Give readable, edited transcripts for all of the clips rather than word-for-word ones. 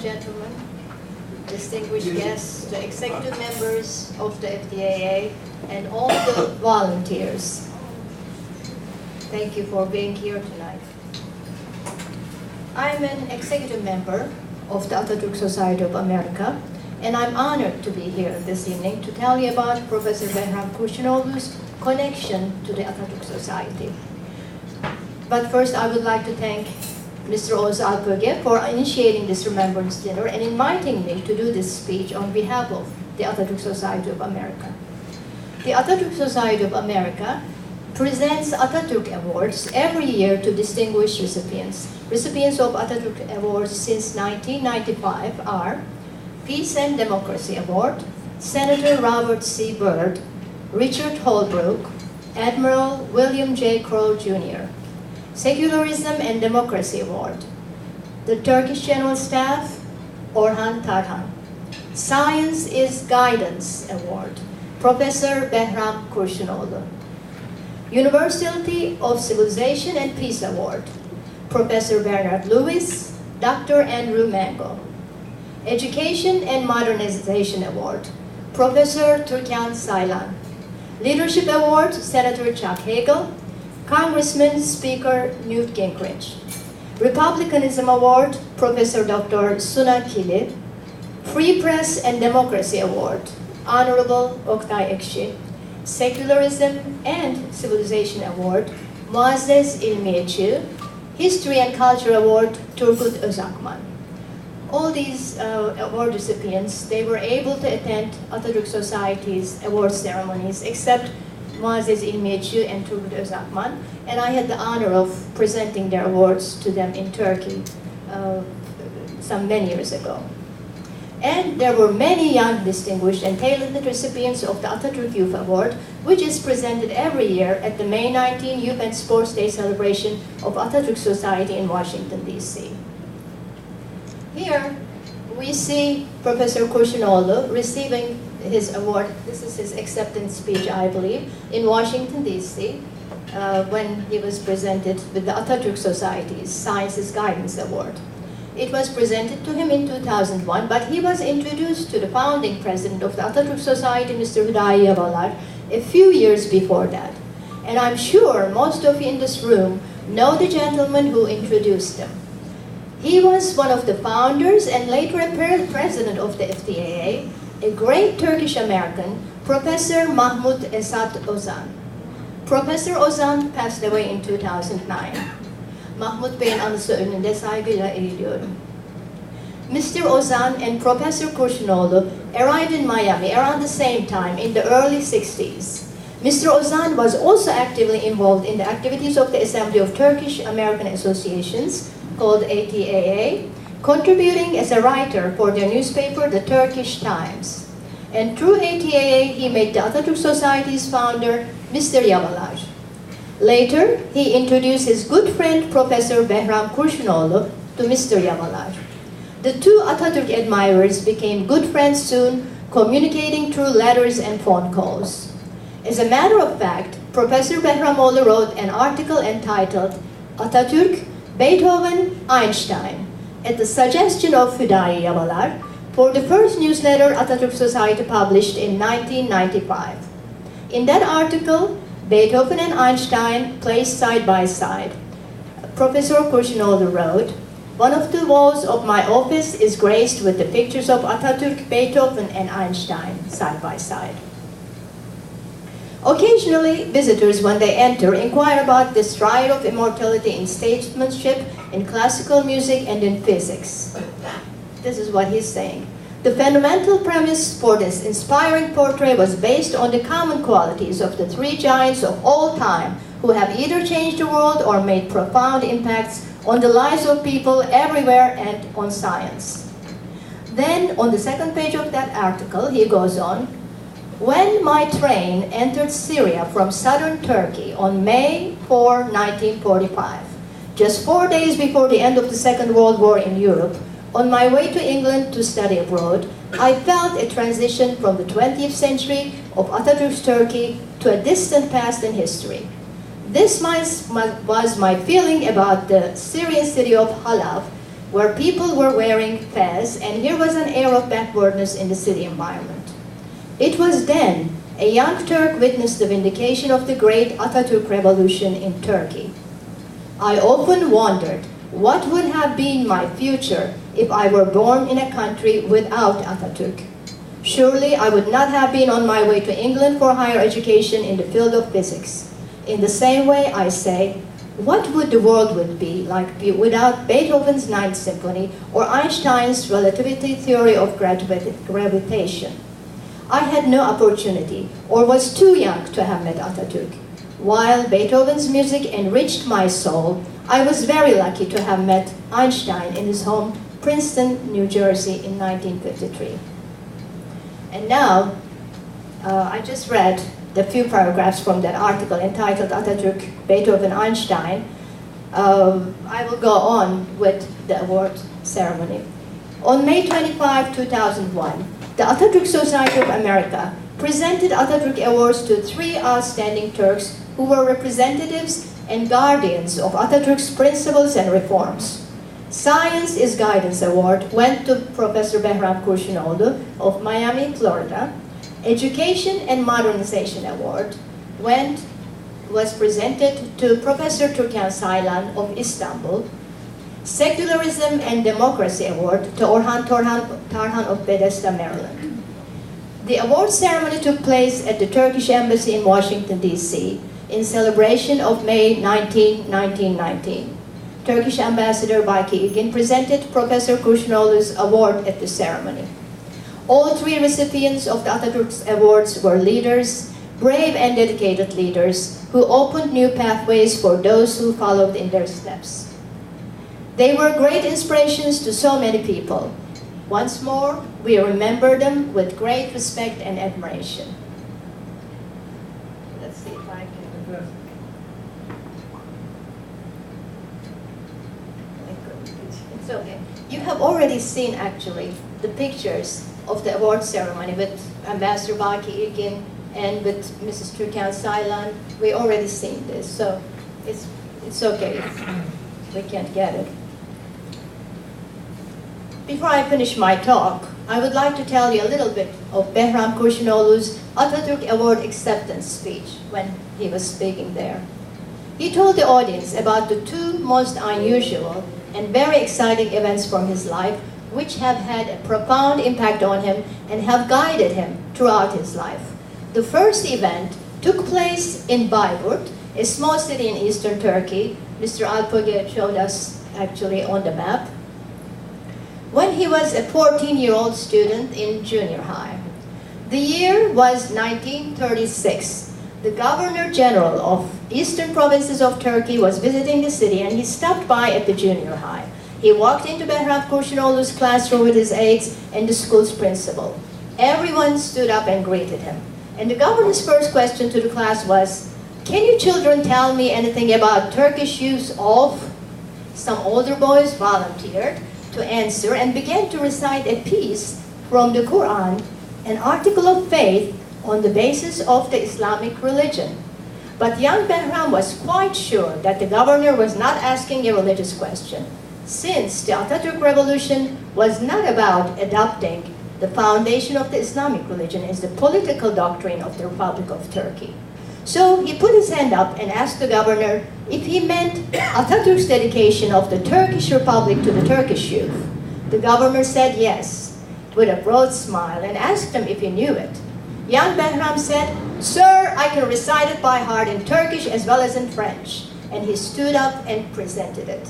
gentlemen, distinguished guests, the executive members of the FTAA, and all the volunteers. Thank you for being here tonight. I'm an executive member of the Atatürk Society of America, and I'm honored to be here this evening to tell you about Professor Behram Kurşunoğlu's connection to the Atatürk Society. But first, I would like to thank Mr. Oğuz Alpöge for initiating this remembrance dinner and inviting me to do this speech on behalf of the Atatürk Society of America. The Atatürk Society of America presents Atatürk Awards every year to distinguished recipients. Recipients of Atatürk Awards since 1995 are Peace and Democracy Award, Senator Robert C. Byrd, Richard Holbrooke, Admiral William J. Crowe Jr., Secularism and Democracy Award, the Turkish General Staff, Orhan Tarhan, Science is Guidance Award, Professor Behram Kurşunoğlu, University of Civilization and Peace Award, Professor Bernard Lewis, Dr. Andrew Mango, Education and Modernization Award, Professor Türkan Saylan, Leadership Award, Senator Chuck Hagel, Congressman Speaker Newt Gingrich, Republicanism Award, Professor Dr. Suna Kili, Free Press and Democracy Award, Honorable Oktay Ekşi, Secularism and Civilization Award, Muazzez İlmiyeçi, History and Culture Award, Turgut Özakman. All these award recipients, they were able to attend Atatürk Society's award ceremonies, except Muazzez İlmiyeçi and Turgut Özakman, and I had the honor of presenting their awards to them in Turkey many years ago. And there were many young, distinguished, and talented recipients of the Atatürk Youth Award, which is presented every year at the May 19 Youth and Sports Day celebration of Atatürk Society in Washington, D.C. Here, we see Professor Kurşunoğlu receiving his award. This is his acceptance speech, I believe, in Washington, D.C., when he was presented with the Atatürk Society's Sciences Guidance Award. It was presented to him in 2001, but he was introduced to the founding president of the Atatürk Society, Mr. Hüdayi Yavalar, a few years before that. And I'm sure most of you in this room know the gentleman who introduced him. He was one of the founders and later a president of the FTAA, a great Turkish American, Professor Mahmut Esat Ozan. Professor Ozan passed away in 2009. Mahmut Bey'in anısı önünde saygıyla eğiliyorum. Mr. Ozan and Professor Kurşunoğlu arrived in Miami around the same time in the early 60s. Mr. Ozan was also actively involved in the activities of the Assembly of Turkish American Associations, called FTAA, contributing as a writer for their newspaper, the Turkish Times. And through FTAA, he made the Atatürk Society's founder, Mr. Yavalar. Later, he introduced his good friend, Professor Behram Kurşunoğlu, to Mr. Yavalar. The two Atatürk admirers became good friends soon, communicating through letters and phone calls. As a matter of fact, Professor Behramoğlu wrote an article entitled Atatürk, Beethoven, Einstein, at the suggestion of Hüdayi Yavalar, for the first newsletter Atatürk Society published in 1995. In that article, Beethoven and Einstein placed side by side. Professor Kurşunoğlu wrote, "One of the walls of my office is graced with the pictures of Atatürk, Beethoven, and Einstein side by side." Occasionally, visitors, when they enter, inquire about the stride of immortality in statesmanship, in classical music, and in physics. This is what he's saying. The fundamental premise for this inspiring portrait was based on the common qualities of the three giants of all time, who have either changed the world or made profound impacts on the lives of people everywhere and on science. Then, on the second page of that article, he goes on, "When my train entered Syria from southern Turkey on May 4, 1945, just 4 days before the end of the Second World War in Europe, on my way to England to study abroad, I felt a transition from the 20th century of Atatürk's Turkey to a distant past in history. This was my feeling about the Syrian city of Halab, where people were wearing fez, and here was an air of backwardness in the city environment. It was then a young Turk witnessed the vindication of the great Atatürk revolution in Turkey. I often wondered what would have been my future if I were born in a country without Atatürk. Surely I would not have been on my way to England for higher education in the field of physics. In the same way, I say, what would the world would be like without Beethoven's Ninth Symphony or Einstein's relativity theory of gravitation? I had no opportunity or was too young to have met Atatürk. While Beethoven's music enriched my soul, I was very lucky to have met Einstein in his home, Princeton, New Jersey in 1953. And now, I just read the few paragraphs from that article entitled Atatürk, Beethoven, Einstein. I will go on with the award ceremony. On May 25, 2001, the Atatürk Society of America presented Atatürk Awards to 3 outstanding Turks who were representatives and guardians of Atatürk's principles and reforms. Science is Guidance Award went to Professor Behram Kurşunoğlu of Miami, Florida. Education and Modernization Award was presented to Professor Türkan Saylan of Istanbul. Secularism and Democracy Award to Orhan Tarhan of Bethesda, Maryland. The award ceremony took place at the Turkish Embassy in Washington, D.C. in celebration of May 19, 1919. Turkish Ambassador Baki Ilgin presented Professor Kurşunoğlu's award at the ceremony. All 3 recipients of the Atatürk Awards were leaders, brave and dedicated leaders, who opened new pathways for those who followed in their steps. They were great inspirations to so many people. Once more, we remember them with great respect and admiration. Let's see if I can... It's okay. You have already seen, actually, the pictures of the award ceremony with Ambassador Baki Ilgin and with Mrs. Türkan Saylan. We already seen this, so it's okay if we can't get it. Before I finish my talk, I would like to tell you a little bit of Behram Kurşunoğlu's Atatürk Award acceptance speech when he was speaking there. He told the audience about the 2 most unusual and very exciting events from his life which have had a profound impact on him and have guided him throughout his life. The first event took place in Bayburt, a small city in eastern Turkey. Mr. Alpöge showed us actually on the map. When he was a 14-year-old student in junior high. The year was 1936. The Governor General of Eastern Provinces of Turkey was visiting the city and he stopped by at the junior high. He walked into Behram Kurşunoğlu's classroom with his aides and the school's principal. Everyone stood up and greeted him. And the governor's first question to the class was, "Can you children tell me anything about Turkish use of?" Some older boys volunteered to answer and began to recite a piece from the Quran, an article of faith on the basis of the Islamic religion. But young Behram was quite sure that the governor was not asking a religious question, since the Atatürk Revolution was not about adopting the foundation of the Islamic religion as the political doctrine of the Republic of Turkey. So he put his hand up and asked the governor if he meant Atatürk's dedication of the Turkish Republic to the Turkish youth. The governor said yes, with a broad smile, and asked him if he knew it. Young Behram said, "Sir, I can recite it by heart in Turkish as well as in French." And he stood up and presented it.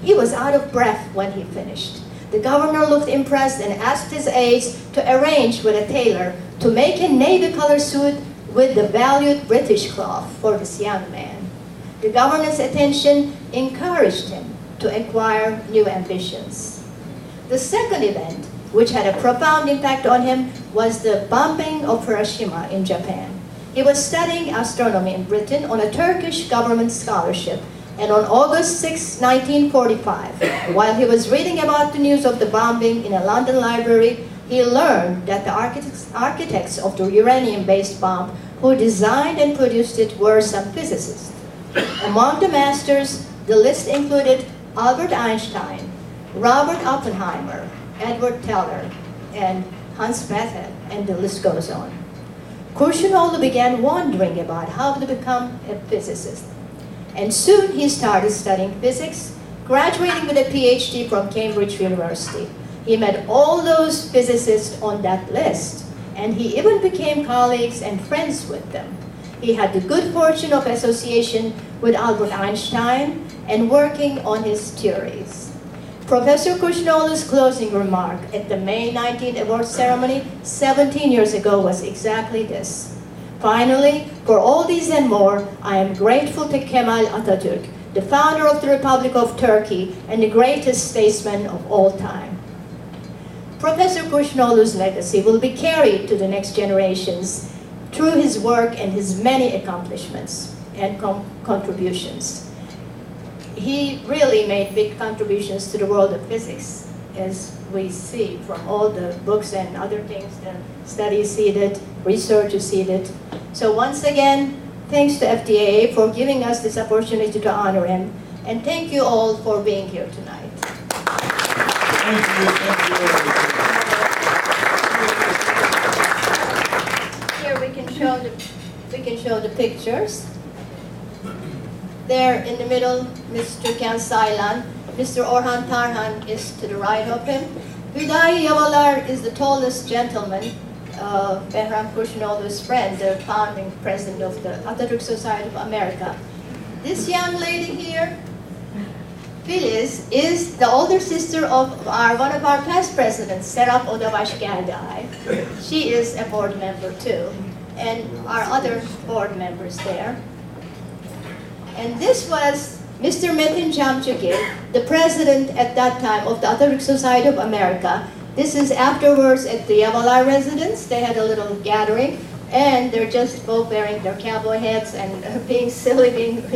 He was out of breath when he finished. The governor looked impressed and asked his aides to arrange with a tailor to make a navy color suit with the valued British cloth for this young man. The governor's attention encouraged him to acquire new ambitions. The second event, which had a profound impact on him, was the bombing of Hiroshima in Japan. He was studying astronomy in Britain on a Turkish government scholarship, and on August 6, 1945, while he was reading about the news of the bombing in a London library, he learned that the architects of the uranium-based bomb who designed and produced it were some physicists. Among the masters, the list included Albert Einstein, Robert Oppenheimer, Edward Teller, and Hans Bethe, and the list goes on. Kurşunoğlu began wondering about how to become a physicist. And soon he started studying physics, graduating with a Ph.D. from Cambridge University. He met all those physicists on that list, and he even became colleagues and friends with them. He had the good fortune of association with Albert Einstein and working on his theories. Professor Kurşunoğlu's closing remark at the May 19th award ceremony 17 years ago was exactly this. Finally, for all these and more, I am grateful to Kemal Atatürk, the founder of the Republic of Turkey and the greatest statesman of all time. Professor Kurşunoğlu's legacy will be carried to the next generations through his work and his many accomplishments and contributions. He really made big contributions to the world of physics, as we see from all the books and other things, the studies he did, researches he did. So once again, thanks to FTAA for giving us this opportunity to honor him, and thank you all for being here tonight. Thank you. Here we can show the pictures. There in the middle, Mr. Türkan Saylan. Mr. Orhan Tarhan is to the right of him. Hüdayi Yavalar is the tallest gentleman, Behram Kurşunoğlu's friend, the founding president of the Atatürk Society of America. This young lady here, Filiz, is the older sister of one of our past presidents, Serap Odabaşgelday. She is a board member too, and our other board members there. And this was Mr. Metin Camcıgil, the president at that time of the Atatürk Society of America. This is afterwards at the Yavalar residence. They had a little gathering, and they're just both wearing their cowboy hats and being silly, being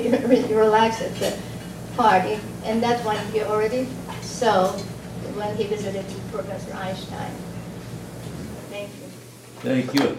relaxed at the party. And that one you already saw when he visited Professor Einstein. Thank you. Thank you.